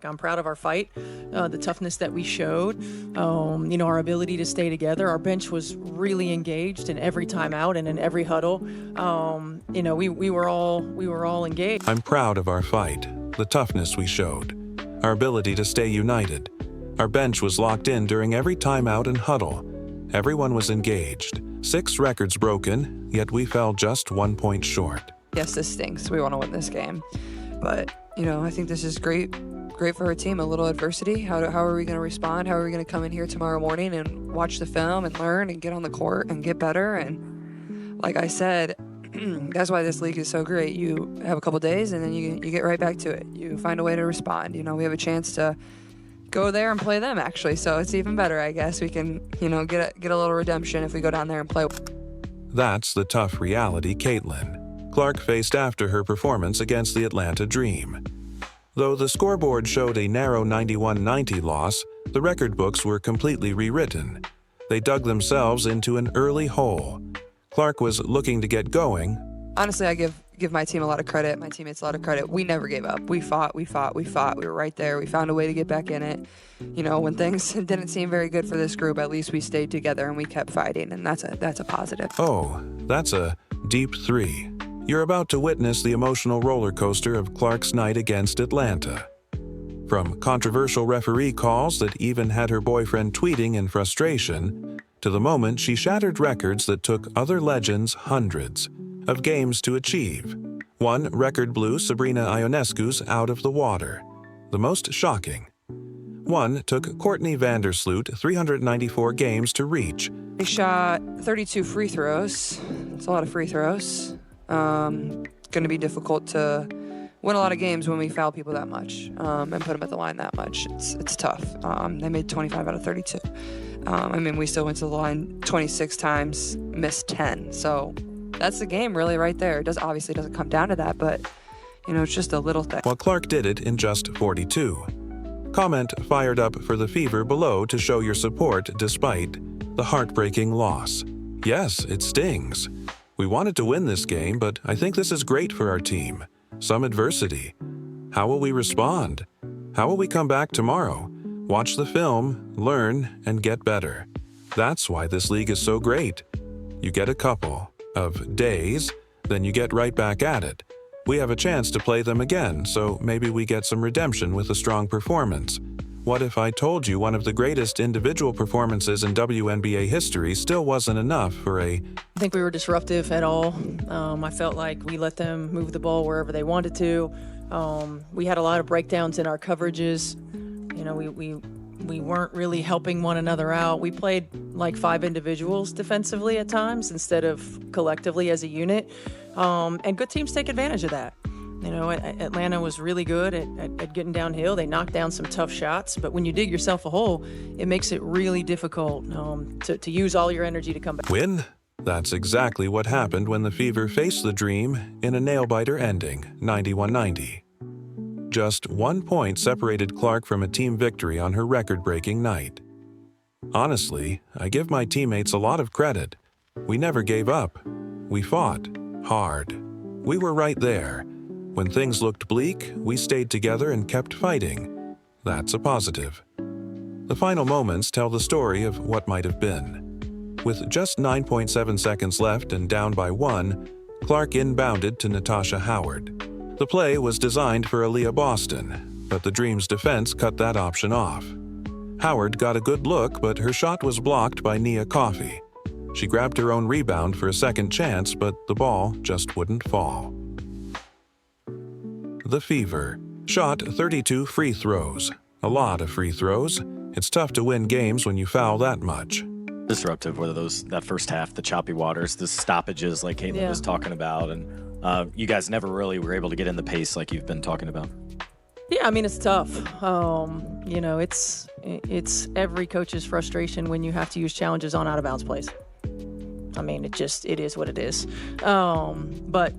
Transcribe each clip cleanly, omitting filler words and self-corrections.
I'm proud of our fight, the toughness that we showed, our ability to stay together. Our bench was really engaged in every timeout and in every huddle. We were all engaged. I'm proud of our fight, the toughness we showed, our ability to stay united. Our bench was locked in during every timeout and huddle. Everyone was engaged. 6 records broken, yet we fell just 1 point short. Yes, this stinks. We want to win this game. But, I think this is great for our team. A little adversity. How are we going to respond? How are we going to come in here tomorrow morning and watch the film and learn and get on the court and get better? And like I said, that's why this league is so great. You have a couple days and then you get right back to it. You find a way to respond. We have a chance to go there and play them, actually. So it's even better, I guess. We can, get a little redemption if we go down there and play. That's the tough reality Caitlin Clark faced after her performance against the Atlanta Dream. Though the scoreboard showed a narrow 91-90 loss, the record books were completely rewritten. They dug themselves into an early hole. Clark was looking to get going. Honestly, I give my team a lot of credit, my teammates a lot of credit. We never gave up. We fought. We were right there. We found a way to get back in it. When things didn't seem very good for this group, at least we stayed together and we kept fighting, and that's a positive. Oh, that's a deep 3. You're about to witness the emotional roller coaster of Clark's night against Atlanta. From controversial referee calls that even had her boyfriend tweeting in frustration, to the moment she shattered records that took other legends hundreds of games to achieve. One record blew Sabrina Ionescu's out of the water. The most shocking. One took Courtney Vandersloot 394 games to reach. We shot 32 free throws. It's a lot of free throws. Going to be difficult to win a lot of games when we foul people that much and put them at the line that much. It's tough. They made 25 out of 32. We still went to the line 26 times, missed 10. So that's the game really right there. It obviously doesn't come down to that, but, it's just a little thing. While Clark did it in just 42. Comment fired up for the Fever below to show your support despite the heartbreaking loss. Yes, it stings. We wanted to win this game, but I think this is great for our team. Some adversity. How will we respond? How will we come back tomorrow? Watch the film, learn, and get better. That's why this league is so great. You get a couple of days, then you get right back at it. We have a chance to play them again, so maybe we get some redemption with a strong performance. What if I told you one of the greatest individual performances in WNBA history still wasn't enough for I think we were disruptive at all. I felt like we let them move the ball wherever they wanted to. We had a lot of breakdowns in our coverages. We weren't really helping one another out. We played like 5 individuals defensively at times instead of collectively as a unit. And good teams take advantage of that. Atlanta was really good at getting downhill. They knocked down some tough shots, but when you dig yourself a hole, it makes it really difficult to use all your energy to come back. Win? That's exactly what happened when the Fever faced the Dream in a nail-biter ending, 91-90. Just 1 point separated Clark from a team victory on her record-breaking night. Honestly, I give my teammates a lot of credit. We never gave up. We fought hard. We were right there. When things looked bleak, we stayed together and kept fighting. That's a positive. The final moments tell the story of what might have been. With just 9.7 seconds left and down by 1, Clark inbounded to Natasha Howard. The play was designed for Aaliyah Boston, but the Dream's defense cut that option off. Howard got a good look, but her shot was blocked by Nia Coffey. She grabbed her own rebound for a second chance, but the ball just wouldn't fall. The Fever shot 32 free throws. A lot of free throws. It's tough to win games when you foul that much. Disruptive, whether that first half, the choppy waters, the stoppages like Caitlin was talking about, and you guys never really were able to get in the pace like you've been talking about. Yeah, it's tough. It's every coach's frustration when you have to use challenges on out-of-bounds plays. It is what it is. But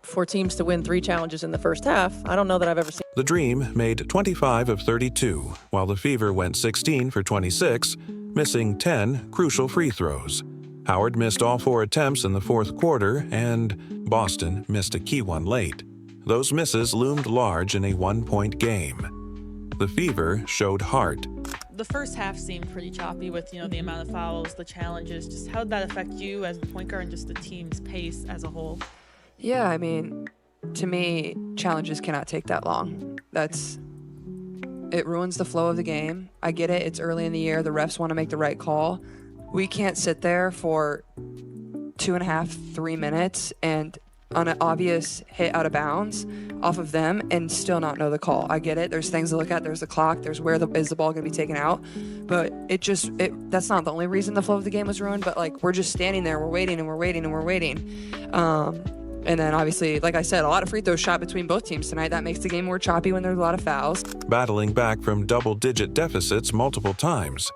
for teams to win 3 challenges in the first half, I don't know that I've ever seen. The Dream made 25 of 32, while the Fever went 16 for 26, missing 10 crucial free throws. Howard missed all 4 attempts in the fourth quarter, and Boston missed a key one late. Those misses loomed large in a 1-point game. The Fever showed heart. The first half seemed pretty choppy with, the amount of fouls, the challenges. Just how did that affect you as the point guard and just the team's pace as a whole? Yeah, I mean, to me, challenges cannot take that long. It ruins the flow of the game. I get it. It's early in the year. The refs want to make the right call. We can't sit there for 2.5, 3 minutes and on an obvious hit out of bounds off of them and still not know the call. I get it. There's things to look at. There's the clock. There's is the ball going to be taken out. But that's not the only reason the flow of the game was ruined. But we're just standing there. We're waiting and we're waiting and we're waiting. And then obviously, like I said, a lot of free throws shot between both teams tonight. That makes the game more choppy when there's a lot of fouls. Battling back from double-digit deficits multiple times.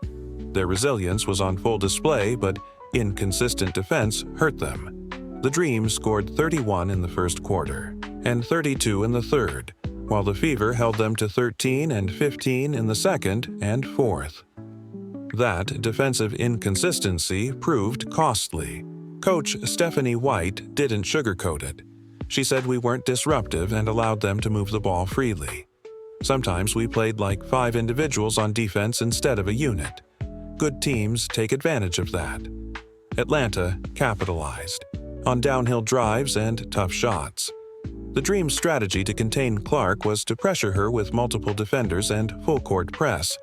Their resilience was on full display, but inconsistent defense hurt them. The Dream scored 31 in the first quarter and 32 in the third, while the Fever held them to 13 and 15 in the second and fourth. That defensive inconsistency proved costly. Coach Stephanie White didn't sugarcoat it. She said we weren't disruptive and allowed them to move the ball freely. Sometimes we played like 5 individuals on defense instead of a unit. Good teams take advantage of that. Atlanta capitalized on downhill drives and tough shots. The Dream's strategy to contain Clark was to pressure her with multiple defenders and full-court press.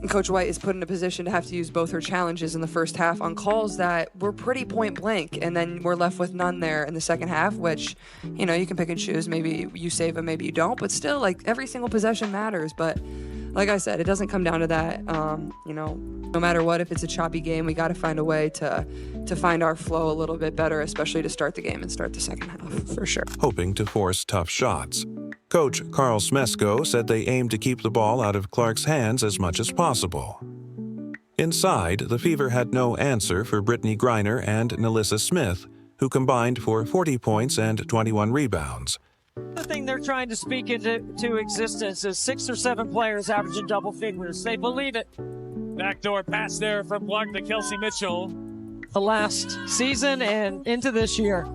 Coach White is put in a position to have to use both her challenges in the first half on calls that were pretty point blank, and then we're left with none there in the second half, which, you can pick and choose. Maybe you save them, maybe you don't, but still, every single possession matters. But like I said, it doesn't come down to that. No matter what, if it's a choppy game, we got to find a way to find our flow a little bit better, especially to start the game and start the second half, for sure. Hoping to force tough shots. Coach Carl Smesko said they aimed to keep the ball out of Clark's hands as much as possible. Inside, the Fever had no answer for Brittany Griner and Nalissa Smith, who combined for 40 points and 21 rebounds. The thing they're trying to speak into existence is 6 or 7 players averaging double figures. They believe it. Backdoor pass there from Clark to Kelsey Mitchell. The last season and into this year.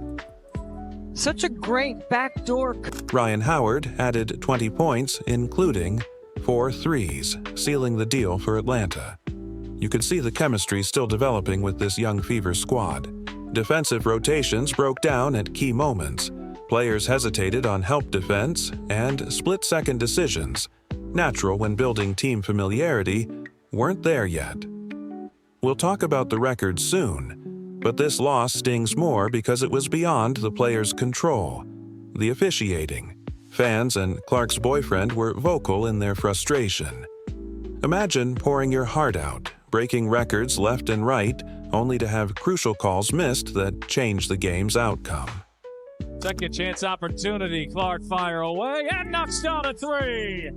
Such a great backdoor. Ryan Howard added 20 points, including 4 threes, sealing the deal for Atlanta. You could see the chemistry still developing with this young Fever squad. Defensive rotations broke down at key moments. Players hesitated on help defense and split-second decisions, natural when building team familiarity, weren't there yet. We'll talk about the record soon, but this loss stings more because it was beyond the players' control. The officiating. Fans and Clark's boyfriend were vocal in their frustration. Imagine pouring your heart out, breaking records left and right, only to have crucial calls missed that change the game's outcome. Second chance opportunity. Clark fire away and knocks down a 3.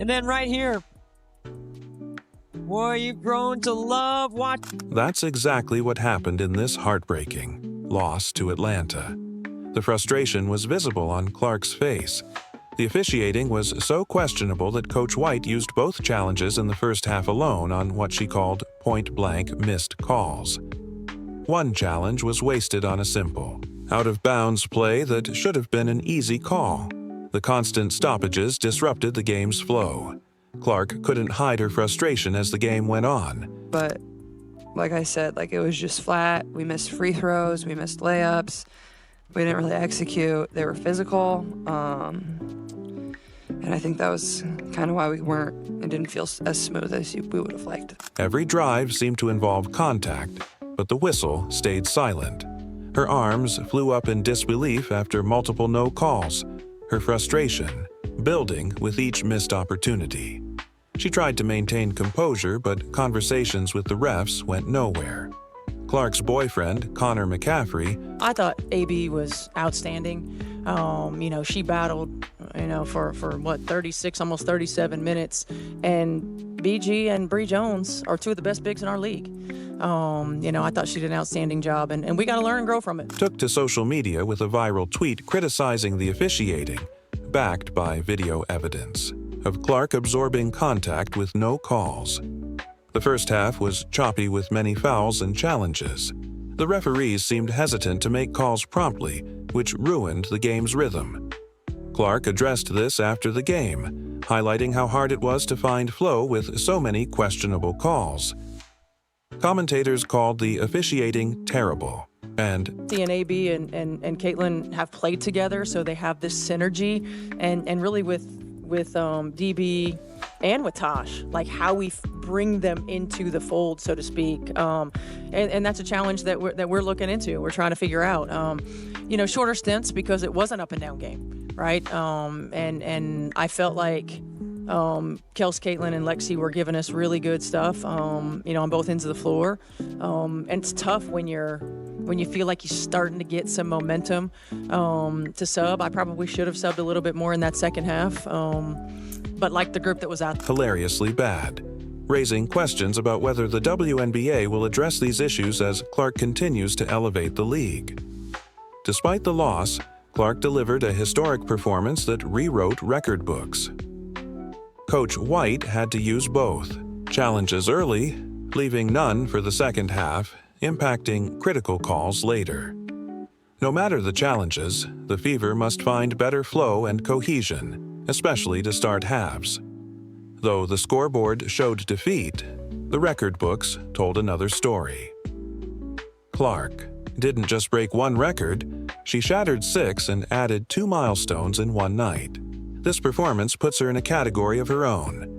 And then right here. Boy, you've grown to love watching. That's exactly what happened in this heartbreaking loss to Atlanta. The frustration was visible on Clark's face. The officiating was so questionable that Coach White used both challenges in the first half alone on what she called point-blank missed calls. One challenge was wasted on a simple, out-of-bounds play that should have been an easy call. The constant stoppages disrupted the game's flow. Clark couldn't hide her frustration as the game went on. But like I said, it was just flat. We missed free throws. We missed layups. We didn't really execute. They were physical. And I think that was kind of why it didn't feel as smooth as we would have liked. Every drive seemed to involve contact, but the whistle stayed silent. Her arms flew up in disbelief after multiple no calls, her frustration building with each missed opportunity. She tried to maintain composure, but conversations with the refs went nowhere. Clark's boyfriend, Connor McCaffrey. I thought AB was outstanding. She battled, for 36, almost 37 minutes. And BG and Bree Jones are 2 of the best bigs in our league. I thought she did an outstanding job, and we got to learn and grow from it. Took to social media with a viral tweet criticizing the officiating, backed by video evidence, of Clark absorbing contact with no calls. The first half was choppy with many fouls and challenges. The referees seemed hesitant to make calls promptly, which ruined the game's rhythm. Clark addressed this after the game, highlighting how hard it was to find flow with so many questionable calls. Commentators called the officiating terrible, and AB and Caitlin have played together, so they have this synergy, and really with DB and with Tosh, like how we bring them into the fold, so to speak, and that's a challenge that we're looking into. We're trying to figure out, shorter stints because it was an up and down game, right? And I felt like Kels, Caitlin, and Lexi were giving us really good stuff, on both ends of the floor, and it's tough when you feel like you're starting to get some momentum to sub. I probably should have subbed a little bit more in that second half, but like the group that was out. Hilariously bad, raising questions about whether the WNBA will address these issues as Clark continues to elevate the league. Despite the loss, Clark delivered a historic performance that rewrote record books. Coach White had to use both challenges early, leaving none for the second half, impacting critical calls later. No matter the challenges, the Fever must find better flow and cohesion, especially to start halves. Though the scoreboard showed defeat, the record books told another story. Clark didn't just break one record, she shattered 6 and added 2 milestones in one night. This performance puts her in a category of her own.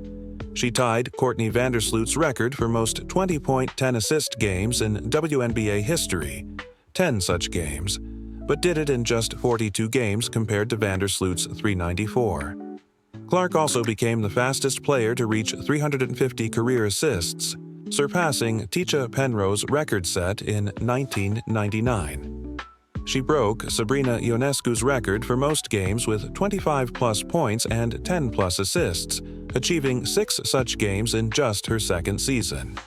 She tied Courtney Vandersloot's record for most 20-point 10-assist games in WNBA history, 10 such games, but did it in just 42 games compared to Vandersloot's 394. Clark also became the fastest player to reach 350 career assists, surpassing Teacha Penrose's record set in 1999. She broke Sabrina Ionescu's record for most games with 25-plus points and 10-plus assists, achieving 6 such games in just her second season.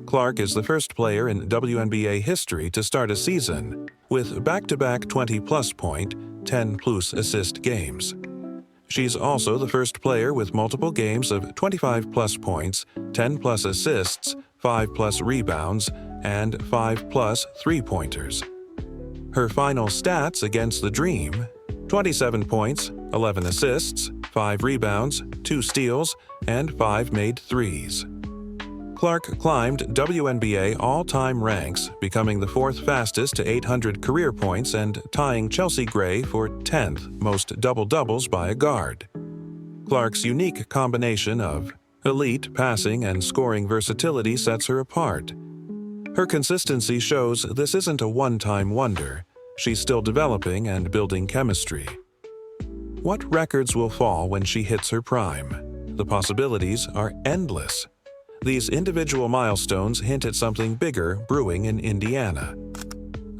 Clark is the first player in WNBA history to start a season with back-to-back 20-plus point, 10-plus assist games. She's also the first player with multiple games of 25-plus points, 10-plus assists, 5-plus rebounds, and 5-plus three-pointers. Her final stats against the Dream: 27 points, 11 assists, 5 rebounds, 2 steals, and 5 made threes. Clark climbed WNBA all-time ranks, becoming the 4th fastest to 800 career points and tying Chelsea Gray for 10th most double-doubles by a guard. Clark's unique combination of elite passing and scoring versatility sets her apart. Her consistency shows this isn't a one-time wonder. She's still developing and building chemistry. What records will fall when she hits her prime? The possibilities are endless. These individual milestones hint at something bigger brewing in Indiana.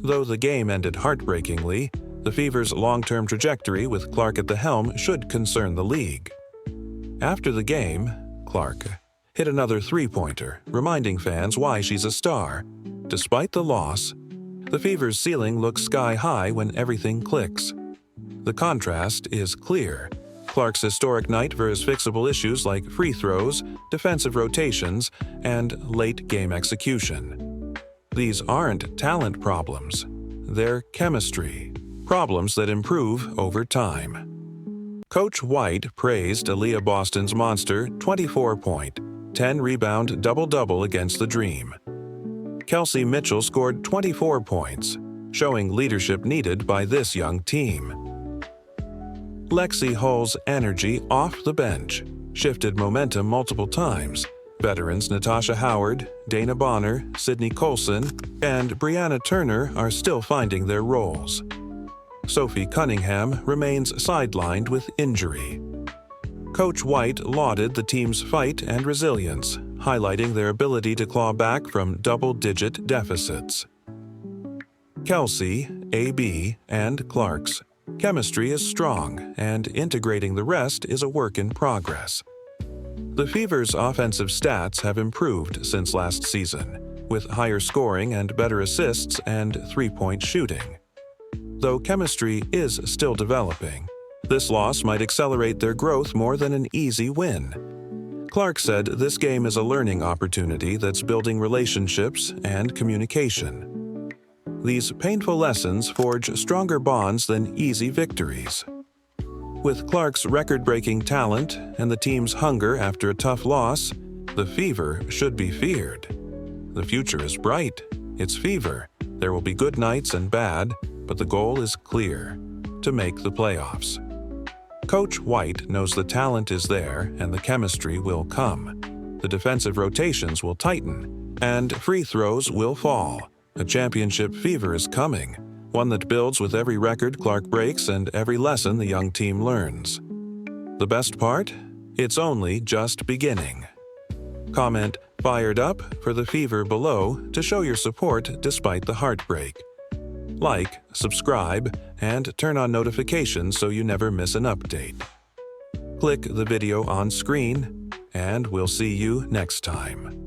Though the game ended heartbreakingly, the Fever's long-term trajectory with Clark at the helm should concern the league. After the game, Clark hit another three-pointer, reminding fans why she's a star. Despite the loss, the Fever's ceiling looks sky-high when everything clicks. The contrast is clear. Clark's historic night versus fixable issues like free throws, defensive rotations, and late-game execution. These aren't talent problems. They're chemistry, problems that improve over time. Coach White praised Aaliyah Boston's monster 24-point, 10-rebound double-double against the Dream. Kelsey Mitchell scored 24 points, showing leadership needed by this young team. Lexi Hull's energy off the bench shifted momentum multiple times. Veterans Natasha Howard, Dana Bonner, Sydney Colson, and Brianna Turner are still finding their roles. Sophie Cunningham remains sidelined with injury. Coach White lauded the team's fight and resilience, highlighting their ability to claw back from double-digit deficits. Kelsey, AB, and Clark's chemistry is strong, and integrating the rest is a work in progress. The Fever's offensive stats have improved since last season, with higher scoring and better assists and three-point shooting. Though chemistry is still developing, this loss might accelerate their growth more than an easy win. Clark said this game is a learning opportunity that's building relationships and communication. These painful lessons forge stronger bonds than easy victories. With Clark's record-breaking talent and the team's hunger after a tough loss, the Fever should be feared. The future is bright. It's Fever. There will be good nights and bad, but the goal is clear: to make the playoffs. Coach White knows the talent is there and the chemistry will come. The defensive rotations will tighten, and free throws will fall. A championship Fever is coming, one that builds with every record Clark breaks and every lesson the young team learns. The best part? It's only just beginning. Comment "Fired Up" for the Fever below to show your support despite the heartbreak. Like, subscribe, and turn on notifications so you never miss an update. Click the video on screen, and we'll see you next time.